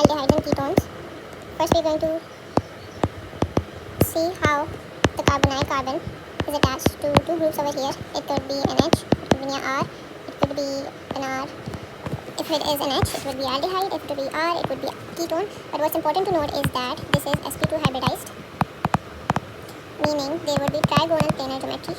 aldehydes and ketones. First we are going to see how the carbonyl carbon is attached to two groups over here. It could be an H, it could be near R, it could be an R. If it is an H, it would be aldehyde. If it would be R, it would be ketone. But what's important to note is that this is sp2 hybridized, meaning there would be trigonal planar geometry.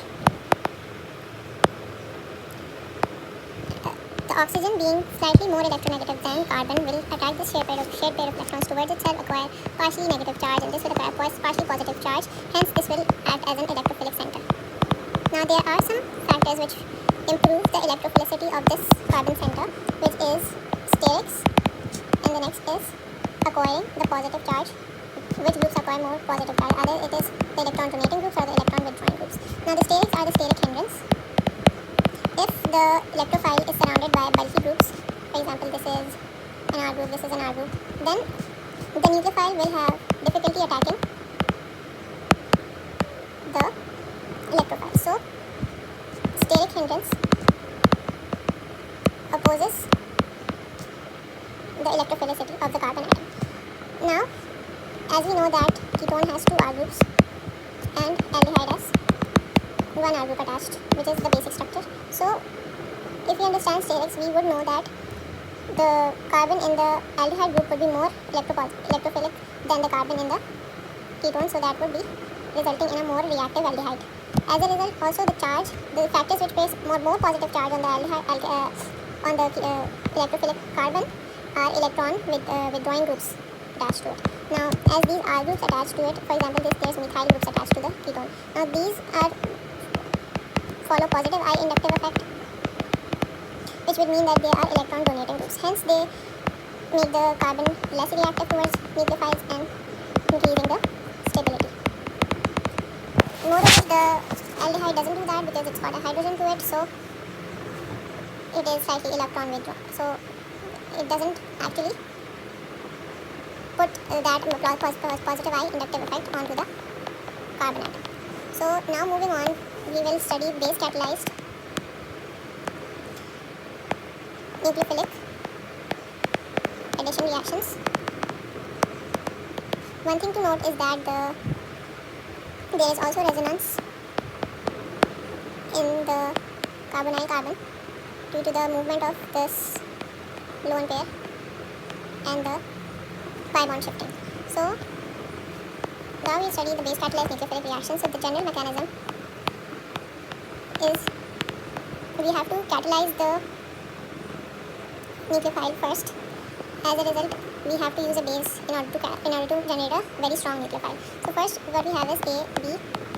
The oxygen, being slightly more electronegative than carbon, will attract this shared pair of electrons towards itself, acquire partially negative charge, and this will acquire partially positive charge. Hence, this will act as an electrophilic center. Now, there are some factors which improve the electrophilicity of this carbon center, which is sterics, and the next is acquiring the positive charge. Which groups acquire more positive charge? Either it is the electron donating groups or the electron withdrawing groups. Now, the sterics are the steric hindrance. If the electrophile is surrounded by bulky groups, for example, this is an R group, this is an R group, then the nucleophile will have difficulty attacking the electrophile. So, steric hindrance opposes the electrophilicity of the carbon atom. Now, as we know that ketone has two R groups and aldehyde has one R group attached, which is the basic structure. So, if we understand sterics, we would know that the carbon in the aldehyde group would be more electrophilic than the carbon in the ketone, so that would be resulting in a more reactive aldehyde. As a result, also the factors which place more positive charge on the electrophilic carbon are electron withdrawing groups attached to it. Now, as these R groups attached to it, for example, there's methyl groups attached to the ketone. Now, these follow positive I inductive effect, which would mean that they are electron donating groups. Hence, they make the carbon less reactive towards nucleophiles and increasing the stability. Moreover, the aldehyde doesn't do that because it's got a hydrogen to it, so it is slightly electron withdrawn. So, it doesn't actually put that positive I inductive effect onto the carbon atom. So, now moving on, we will study base catalyzed nucleophilic addition reactions. One thing to note is that there is also resonance in the carbonyl carbon due to the movement of this lone pair and the pi bond shifting. So, now we study the base catalyzed nucleophilic reaction. So, the general mechanism is we have to catalyze the nucleophile first. As a result, we have to use a base in order to generate a very strong nucleophile. So first, what we have is A, B,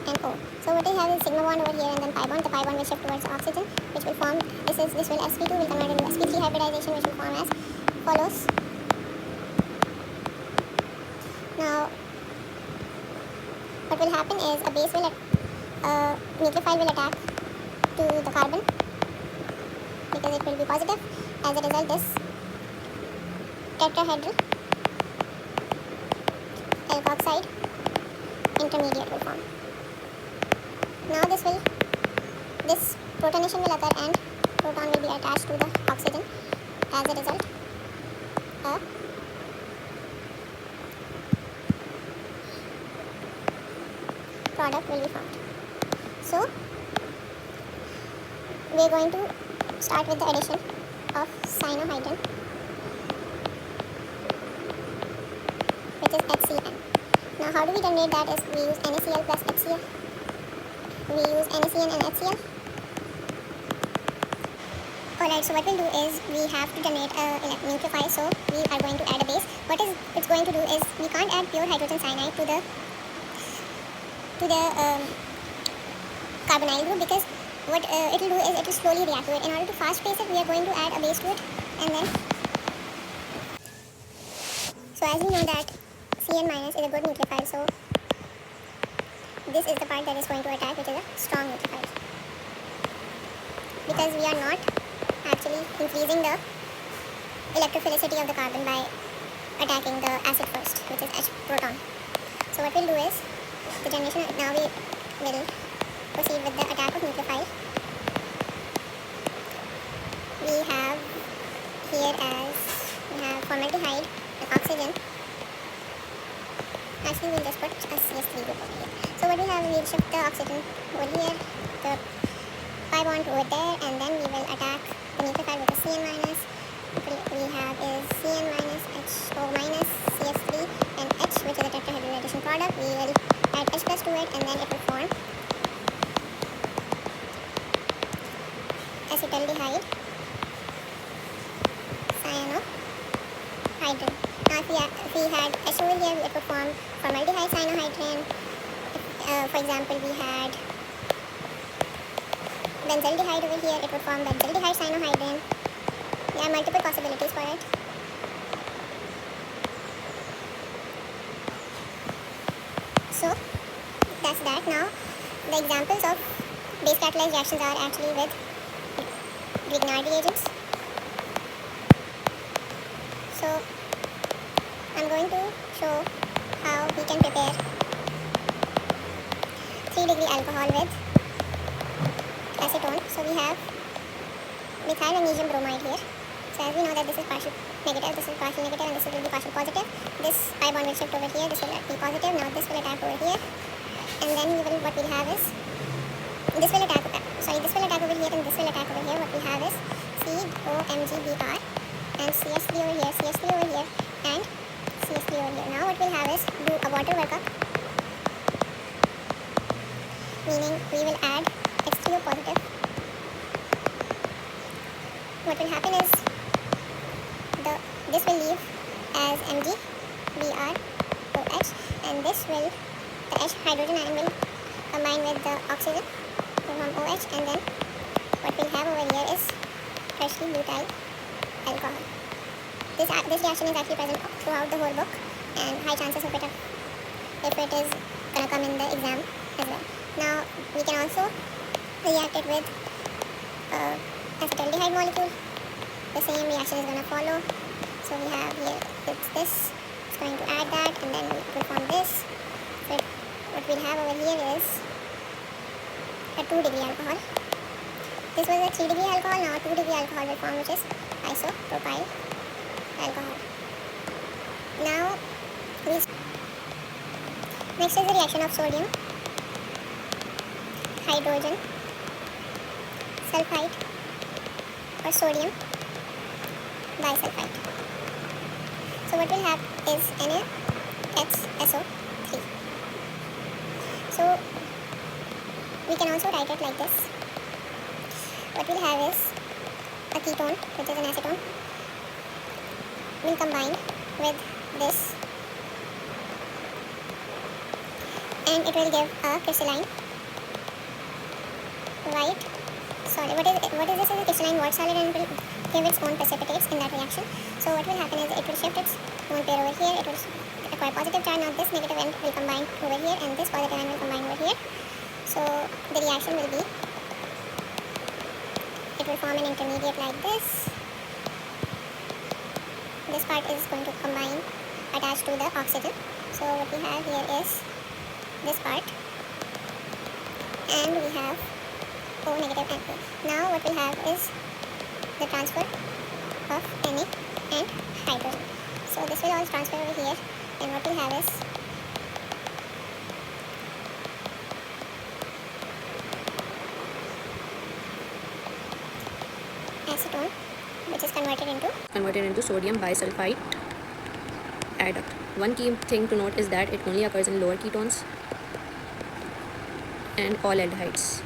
and O. So what we have is sigma bond over here and then pi bond. The pi bond will shift towards the oxygen, which will form this will sp2 will convert into sp3 hybridization, which will form as follows. Now, what will happen is a nucleophile will attack to the carbon because it will be positive. As a result, this tetrahedral alkoxide intermediate will form. Now this protonation will occur and proton will be attached to the oxygen. As a result, a product will be formed. So, we are going to start with the addition of cyanohydrin, which is HCN. Now, how do we generate that? Is we use NaCl plus HCl. We use NaCN and HCl. Alright, so what we'll do is we have to generate a nucleophile, so we are going to add a base. What it's going to do is we can't add pure hydrogen cyanide to the carbonyl group because what it will do is it will slowly react to it. In order to fast pace it, we are going to add a base to it, and then so as we know that Cn minus is a good nucleophile, so this is the part that is going to attack, which is a strong nucleophile, because we are not actually increasing the electrophilicity of the carbon by attacking the acid first, which is H proton. So what we'll do is the generation. Now we will proceed with the attack of nucleophile. We have here as we have formaldehyde, oxygen. Actually, we'll just put a CH3 group over here. So what we have, we'll shift the oxygen over here, the pi bond over there, and then we will attack the nucleophile with a CN minus. What we have is CN minus HO minus CH3 and H, which is a tetrahedral addition product. We will add H plus to it, and then it will form acetaldehyde cyanohydrin. Now if we had H over here, it would form formaldehyde cyanohydrin. For example, we had benzaldehyde over here, it would form benzaldehyde cyanohydrin. There are multiple possibilities for it. So that's that. Now the examples of base catalyzed reactions are actually with Grignard reagents. So I'm going to show how we can prepare 3-degree alcohol with acetone. So we have methyl magnesium bromide here. So as we know that this is partial negative, this is partial negative, and this will be partial positive. This pi bond will shift over here, this will be positive. Now this will attack over here, and then what we'll have is this will attack over here, and this will attack over here. What we have is COMGBr and CH3 over here, CH3 over here, and CH3 over here. Now what we'll have is do a water workup, meaning we will add H3O positive. What will happen is this will leave as MgBrOH, and this will, the H hydrogen ion will combine with the oxygen to form OH, and then what we'll have over here is freshly butyl alcohol. This reaction is actually present throughout the whole book, and high chances of it if it is gonna come in the exam as well. Now we can also react it with acetaldehyde molecule. The same reaction is gonna follow. So we have here this. It's going to add that, and then we will form this. So what we'll have over here is a 2-degree alcohol. This was a 3-degree alcohol. Now 2-degree alcohol will form, which is isopropyl alcohol. Now next is the reaction of sodium hydrogen sulfide or sodium bisulphide. So what we'll have is NaHSO3. So we can also write it like this. What we'll have is a ketone, which is an acetone, will combine with this, and it will give a crystalline white solid. What is this? Is a crystalline white solid, and it will give its own precipitates in that reaction. So what will happen is it will shift its own pair over here. It will acquire positive charge. Now this negative end will combine over here, and this positive end will combine over here. So the reaction will be, it will form an intermediate like this. This part is going to combine, attached to the oxygen. So what we have here is this part, and we have O negative and O. Now what we have is the transfer of Na and hydrogen. So this will all transfer over here, and what we have is acetone, which is converted into sodium bisulfite adduct. One key thing to note is that it only occurs in lower ketones and all aldehydes.